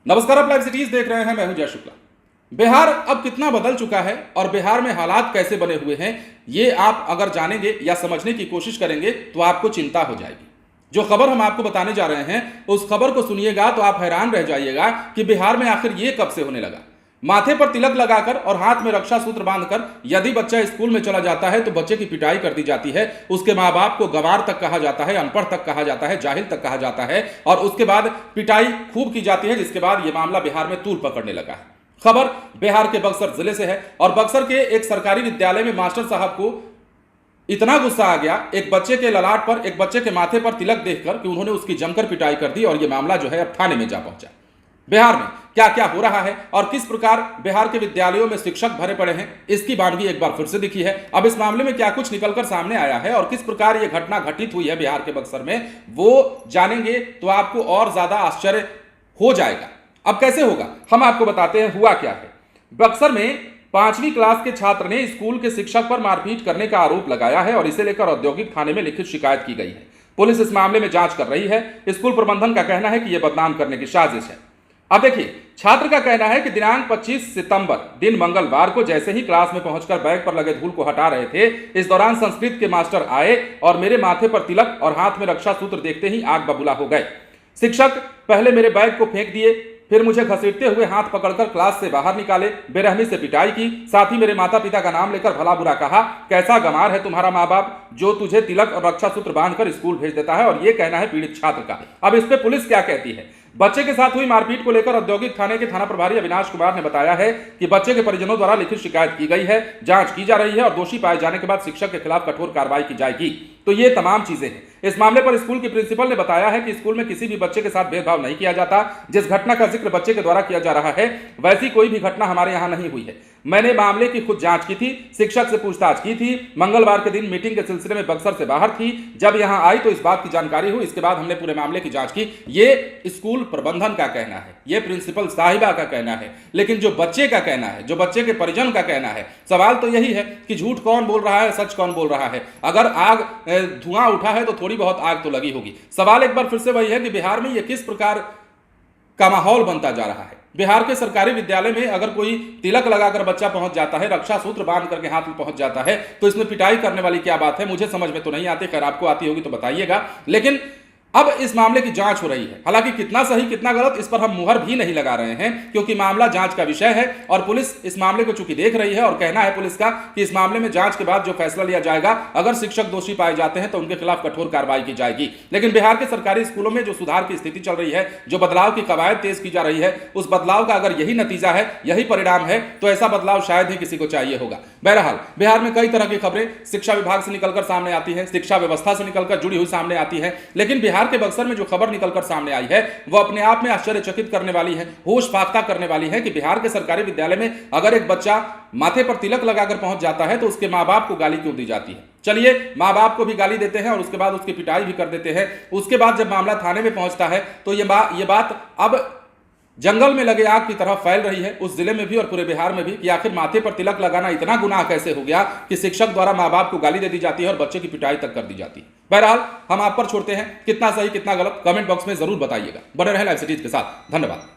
नमस्कार, आप live cities देख रहे हैं। मैं हूं जय शुक्ला। बिहार अब कितना बदल चुका है और बिहार में हालात कैसे बने हुए हैं, ये आप अगर जानेंगे या समझने की कोशिश करेंगे तो आपको चिंता हो जाएगी। जो खबर हम आपको बताने जा रहे हैं उस खबर को सुनिएगा तो आप हैरान रह जाइएगा कि बिहार में आखिर ये कब से होने लगा। माथे पर तिलक लगाकर और हाथ में रक्षा सूत्र बांधकर यदि बच्चा स्कूल में चला जाता है तो बच्चे की पिटाई कर दी जाती है। उसके माँ बाप को गंवार तक कहा जाता है, अनपढ़ तक कहा जाता है, जाहिल तक कहा जाता है और उसके बाद पिटाई खूब की जाती है, जिसके बाद यह मामला बिहार में तूल पकड़ने लगा है। खबर बिहार के बक्सर जिले से है और बक्सर के एक सरकारी विद्यालय में मास्टर साहब को इतना गुस्सा आ गया एक बच्चे के ललाट पर, एक बच्चे के माथे पर तिलक देखकर कि उन्होंने उसकी जमकर पिटाई कर दी और यह मामला जो है अब थाने में जा पहुंचा। बिहार में क्या क्या हो रहा है और किस प्रकार बिहार के विद्यालयों में शिक्षक भरे पड़े हैं, इसकी बानगी एक बार फिर से दिखी है। अब इस मामले में क्या कुछ निकलकर सामने आया है और किस प्रकार यह घटना घटित हुई है बिहार के बक्सर में, वो जानेंगे तो आपको और ज्यादा आश्चर्य हो जाएगा। अब कैसे होगा हम आपको बताते हैं। हुआ क्या है, बक्सर में 5वीं क्लास के छात्र ने स्कूल के शिक्षक पर मारपीट करने का आरोप लगाया है और इसे लेकर औद्योगिक थाने में लिखित शिकायत की गई है। पुलिस इस मामले में जांच कर रही है। स्कूल प्रबंधन का कहना है कि यह बदनाम करने की साजिश है। अब देखिए, छात्र का कहना है कि दिनांक 25 सितंबर दिन मंगलवार को जैसे ही क्लास में पहुंचकर बैग पर लगे धूल को हटा रहे थे, इस दौरान संस्कृत के मास्टर आए और मेरे माथे पर तिलक और हाथ में रक्षा सूत्र देखते ही आग बबूला हो गए। शिक्षक पहले मेरे बैग को फेंक दिए, फिर मुझे घसीटते हुए हाथ पकड़कर क्लास से बाहर निकाले, बेरहमी से पिटाई की, साथ ही मेरे माता पिता का नाम लेकर भला बुरा कहा। कैसा गंवार है तुम्हारा माँ बाप जो तुझे तिलक और रक्षा सूत्र बांधकर स्कूल भेज देता है, और यह कहना है पीड़ित छात्र का। अब इस पे पुलिस क्या कहती है। बच्चे के साथ हुई मारपीट को लेकर औद्योगिक थाने के थाना प्रभारी अविनाश कुमार ने बताया है कि बच्चे के परिजनों द्वारा लिखित शिकायत की गई है, जांच की जा रही है और दोषी पाए जाने के बाद शिक्षक के खिलाफ कठोर कार्रवाई की जाएगी। तो ये तमाम चीजें हैं। इस मामले पर स्कूल की प्रिंसिपल ने बताया है कि स्कूल में किसी भी बच्चे के साथ भेदभाव नहीं किया जाता। जिस घटना का जिक्र बच्चे के द्वारा किया जा रहा है वैसी कोई भी घटना हमारे यहाँ नहीं हुई है। मैंने मामले की खुद जांच की थी, शिक्षक से पूछताछ की थी। मंगलवार के दिन मीटिंग के सिलसिले में बक्सर से बाहर थी, जब यहां आई तो इस बात की जानकारी हुई। इसके बाद हमने पूरे मामले की जांच की। ये स्कूल प्रबंधन का कहना है, ये प्रिंसिपल साहिबा का कहना है, लेकिन जो बच्चे का कहना है, जो बच्चे के परिजन का कहना है, सवाल तो यही है कि झूठ कौन बोल रहा है, सच कौन बोल रहा है। अगर आग धुआं उठा है तो थोड़ी बहुत आग तो लगी होगी। सवाल एक बार फिर से वही है कि बिहार में यह किस प्रकार का माहौल बनता जा रहा है। बिहार के सरकारी विद्यालय में अगर कोई तिलक लगाकर बच्चा पहुंच जाता है, रक्षा सूत्र बांध करके हाथ में पहुंच जाता है, तो इसमें पिटाई करने वाली क्या बात है। मुझे समझ में तो नहीं आती, खैर आपको आती होगी तो बताइएगा। लेकिन अब इस मामले की जांच हो रही है। हालांकि कितना सही कितना गलत इस पर हम मुहर भी नहीं लगा रहे हैं, क्योंकि मामला जांच का विषय है और पुलिस इस मामले को चूंकि देख रही है और कहना है पुलिस का कि इस मामले में जांच के बाद जो फैसला लिया जाएगा, अगर शिक्षक दोषी पाए जाते हैं तो उनके खिलाफ कठोर कार्रवाई की जाएगी। लेकिन बिहार के सरकारी स्कूलों में जो सुधार की स्थिति चल रही है, जो बदलाव की कवायद तेज की जा रही है, उस बदलाव का अगर यही नतीजा है, यही परिणाम है, तो ऐसा बदलाव शायद ही किसी को चाहिए होगा। बहरहाल बिहार में कई तरह की खबरें शिक्षा विभाग से निकलकर सामने आती है, शिक्षा व्यवस्था से निकलकर जुड़ी हुई सामने आती है। लेकिन बिहार के बक्सर में जो खबर निकलकर सामने आई है वो अपने आप में आश्चर्यचकित करने वाली है, होश फाख्ता करने वाली है कि बिहार के सरकारी विद्यालय में अगर एक बच्चा माथे पर तिलक लगाकर पहुंच जाता है तो उसके मां बाप को गाली क्यों दी जाती है। चलिए, मां बाप को भी गाली देते हैं और उसके बाद उसकी पिटाई भी कर देते हैं। उसके बाद जब मामला थाने में पहुंचता है तो ये बात अब जंगल में लगे आग की तरह फैल रही है, उस जिले में भी और पूरे बिहार में भी, कि आखिर माथे पर तिलक लगाना इतना गुनाह कैसे हो गया कि शिक्षक द्वारा मां बाप को गाली दे दी जाती है और बच्चे की पिटाई तक कर दी जाती है। बहरहाल हम आप पर छोड़ते हैं, कितना सही कितना गलत कमेंट बॉक्स में जरूर बताइएगा। बने रहें लाइव सिटीज के साथ। धन्यवाद।